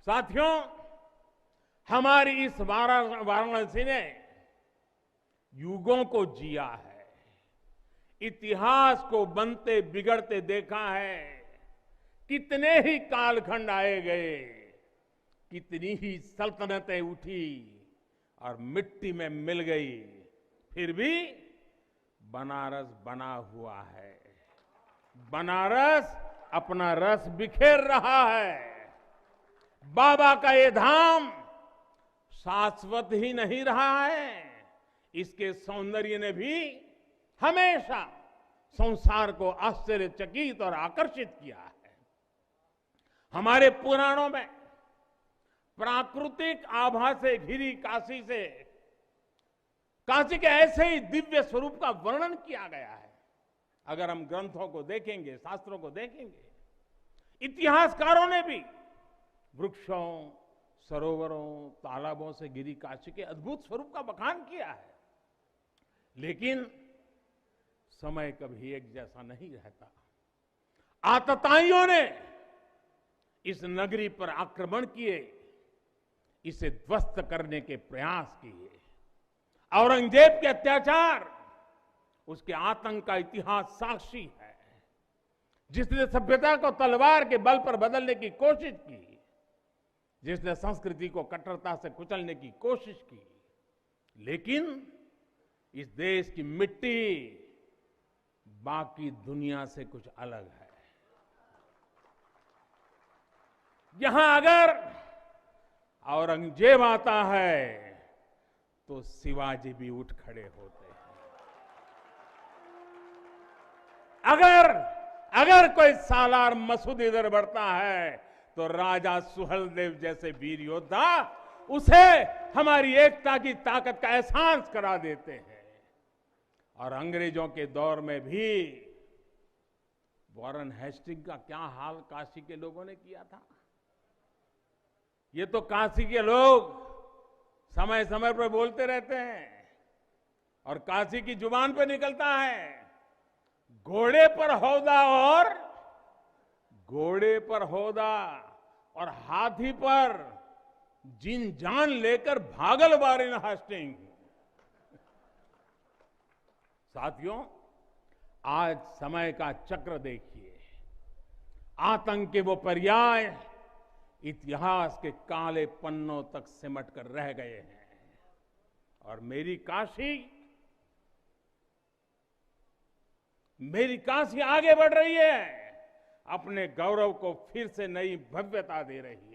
साथियों, हमारी इस वाराणसी ने युगों को जिया है, इतिहास को बनते बिगड़ते देखा है। कितने ही कालखंड आए गए, कितनी ही सल्तनतें उठी और मिट्टी में मिल गई, फिर भी बनारस बना हुआ है। बनारस अपना रस बिखेर रहा है। बाबा का ये धाम शाश्वत ही नहीं रहा है, इसके सौंदर्य ने भी हमेशा संसार को आश्चर्यचकित और आकर्षित किया है। हमारे पुराणों में प्राकृतिक आभा से घिरी काशी के ऐसे ही दिव्य स्वरूप का वर्णन किया गया है। अगर हम ग्रंथों को देखेंगे, शास्त्रों को देखेंगे, इतिहासकारों ने भी वृक्षों, सरोवरों, तालाबों से घिरी काशी के अद्भुत स्वरूप का बखान किया है। लेकिन समय कभी एक जैसा नहीं रहता। आतताइयों ने इस नगरी पर आक्रमण किए, इसे ध्वस्त करने के प्रयास किए। औरंगजेब के अत्याचार, उसके आतंक का इतिहास साक्षी है। जिसने सभ्यता को तलवार के बल पर बदलने की कोशिश की, जिसने संस्कृति को कट्टरता से कुचलने की कोशिश की, लेकिन इस देश की मिट्टी बाकी दुनिया से कुछ अलग है। यहां अगर औरंगजेब आता है तो शिवाजी भी उठ खड़े होते हैं। अगर कोई सालार मसूद इधर बढ़ता है तो राजा सुहेलदेव जैसे वीर योद्धा उसे हमारी एकता की ताकत का एहसास करा देते हैं। और अंग्रेजों के दौर में भी वॉरेन हेस्टिंग का क्या हाल काशी के लोगों ने किया था। ये तो काशी के लोग समय समय पर बोलते रहते हैं और काशी की जुबान पे निकलता है, घोड़े पर हौदा और हाथी पर जिन जान लेकर भागल वॉरेन हेस्टिंग। साथियों, आज समय का चक्र देखिए, आतंक के वो पर्याय इतिहास के काले पन्नों तक सिमट कर रह गए हैं। और मेरी काशी आगे बढ़ रही है, अपने गौरव को फिर से नई भव्यता दे रही है।